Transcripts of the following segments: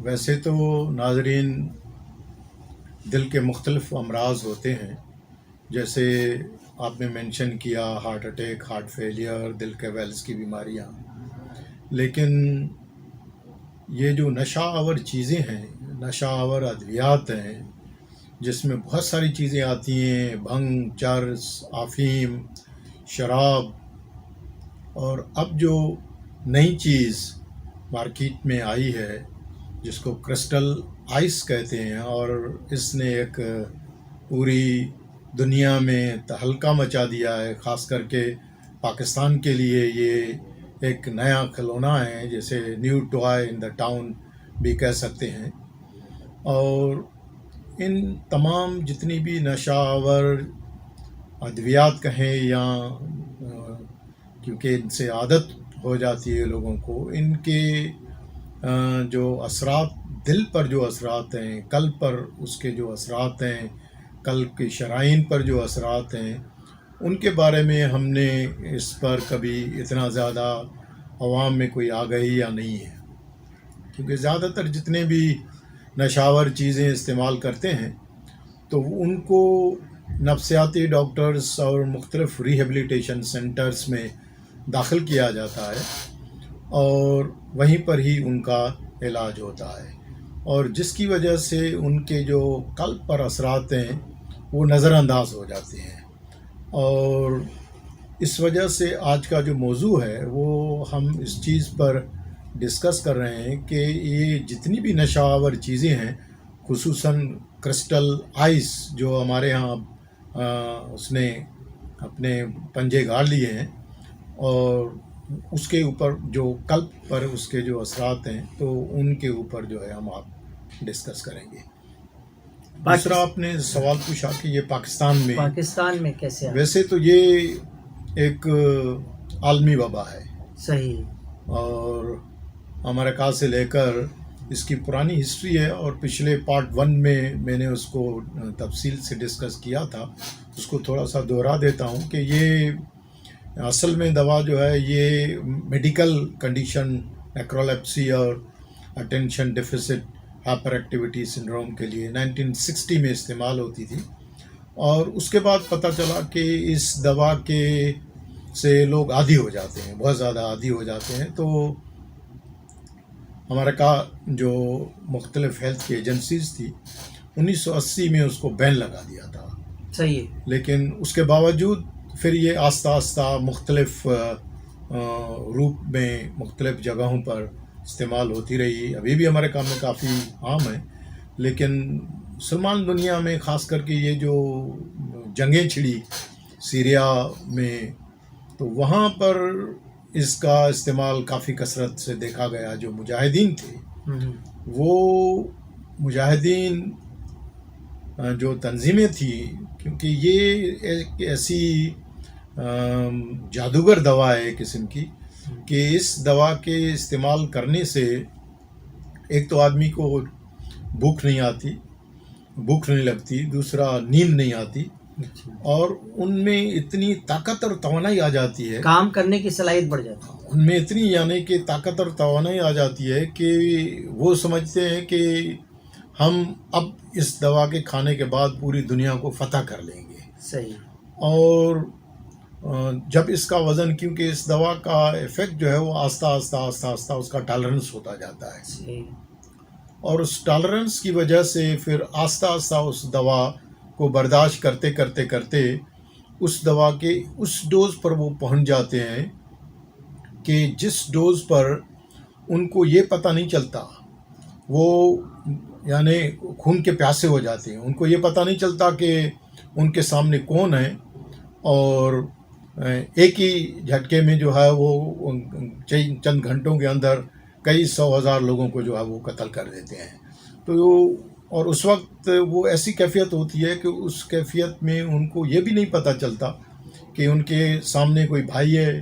ویسے تو ناظرین، دل کے مختلف امراض ہوتے ہیں، جیسے آپ نے مینشن کیا ہارٹ اٹیک، ہارٹ فیلئر، دل کے ویلز کی بیماریاں. لیکن یہ جو نشہ آور چیزیں ہیں، نشہ آور ادویات ہیں، جس میں بہت ساری چیزیں آتی ہیں، بھنگ، چرس، افیم، شراب، اور اب جو نئی چیز مارکیٹ میں آئی ہے جس کو کرسٹل آئس کہتے ہیں، اور اس نے ایک پوری دنیا میں تہلکہ مچا دیا ہے. خاص کر کے پاکستان کے لیے یہ ایک نیا کھلونا ہے، جیسے new toy in the town بھی کہہ سکتے ہیں. اور ان تمام جتنی بھی نشہ آور ادویات کہیں یا کیونکہ ان سے عادت ہو جاتی ہے لوگوں کو، ان کے جو اثرات، دل پر جو اثرات ہیں، قلب پر اس کے جو اثرات ہیں، قلب کی شرائین پر جو اثرات ہیں، ان کے بارے میں ہم نے اس پر کبھی اتنا زیادہ عوام میں کوئی آگہی یا نہیں ہے. کیونکہ زیادہ تر جتنے بھی نشاور چیزیں استعمال کرتے ہیں تو ان کو نفسیاتی ڈاکٹرز اور مختلف ریہیبلیٹیشن سینٹرز میں داخل کیا جاتا ہے، اور وہیں پر ہی ان کا علاج ہوتا ہے، اور جس کی وجہ سے ان کے جو قلب پر اثرات ہیں وہ نظر انداز ہو جاتے ہیں. اور اس وجہ سے آج کا جو موضوع ہے وہ ہم اس چیز پر ڈسکس کر رہے ہیں کہ یہ جتنی بھی نشہ آور چیزیں ہیں، خصوصاً کرسٹل آئس جو ہمارے ہاں اس نے اپنے پنجے گاڑ لیے ہیں، اور اس کے اوپر جو قلب پر اس کے جو اثرات ہیں تو ان کے اوپر جو ہے ہم آپ ڈسکس کریں گے. دوسرا آپ نے سوال پوچھا کہ یہ پاکستان میں کیسے آیا؟ ویسے تو یہ ایک عالمی وبا ہے، صحیح، اور امریکہ سے لے کر اس کی پرانی ہسٹری ہے، اور پچھلے پارٹ 1 میں نے اس کو تفصیل سے ڈسکس کیا تھا. اس کو تھوڑا سا دوہرا دیتا ہوں کہ یہ اصل میں دوا جو ہے یہ میڈیکل کنڈیشن نیکرولیپسی اور attention deficit hyper activity syndrome کے لیے 1960 میں استعمال ہوتی تھی. اور اس کے بعد پتہ چلا کہ اس دوا کے سے لوگ عادی ہو جاتے ہیں، بہت زیادہ عادی ہو جاتے ہیں. تو امریکہ جو مختلف ہیلتھ کی ایجنسیز تھی 1980 میں اس کو بین لگا دیا تھا. صحیح. لیکن اس کے باوجود پھر یہ آہستہ آہستہ مختلف روپ میں مختلف جگہوں پر استعمال ہوتی رہی. ابھی بھی امریکہ میں کافی عام ہے، لیکن مسلمان دنیا میں خاص کر کے یہ جو جنگیں چھڑی سیریا میں، تو وہاں پر اس کا استعمال کافی کثرت سے دیکھا گیا. جو مجاہدین تھے وہ مجاہدین جو تنظیمیں تھیں، کیونکہ یہ ایک ایسی جادوگر دوا ہے ایک قسم کی کہ اس دوا کے استعمال کرنے سے ایک تو آدمی کو بھوک نہیں لگتی، دوسرا نیند نہیں آتی، اور ان میں اتنی طاقت اور توانائی آ جاتی ہے، کام کرنے کی صلاحیت بڑھ جاتی ہے ان میں اتنی، یعنی کہ طاقت اور توانائی آ جاتی ہے کہ وہ سمجھتے ہیں کہ ہم اب اس دوا کے کھانے کے بعد پوری دنیا کو فتح کر لیں گے. صحیح. اور جب اس کا وزن، کیونکہ اس دوا کا ایفیکٹ جو ہے وہ آہستہ آہستہ اس کا ٹالرنس ہوتا جاتا ہے، صحیح. اور اس ٹالرنس کی وجہ سے پھر آہستہ آہستہ اس دوا کو برداشت کرتے کرتے کرتے اس دوا کے اس ڈوز پر وہ پہنچ جاتے ہیں کہ جس ڈوز پر ان کو یہ پتہ نہیں چلتا، وہ یعنی خون کے پیاسے ہو جاتے ہیں. ان کو یہ پتہ نہیں چلتا کہ ان کے سامنے کون ہے، اور ایک ہی جھٹکے میں جو ہے وہ چند گھنٹوں کے اندر کئی 100,000 لوگوں کو جو ہے وہ قتل کر دیتے ہیں. تو اور اس وقت وہ ایسی کیفیت ہوتی ہے کہ اس کیفیت میں ان کو یہ بھی نہیں پتہ چلتا کہ ان کے سامنے کوئی بھائی ہے،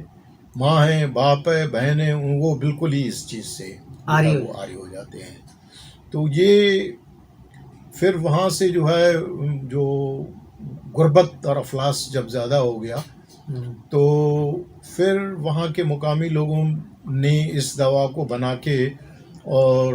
ماں ہے، باپ ہے، بہن ہے، وہ بالکل ہی اس چیز سے آری ہو جاتے ہیں. تو یہ پھر وہاں سے جو ہے جو غربت اور افلاس جب زیادہ ہو گیا تو پھر وہاں کے مقامی لوگوں نے اس دوا کو بنا کے اور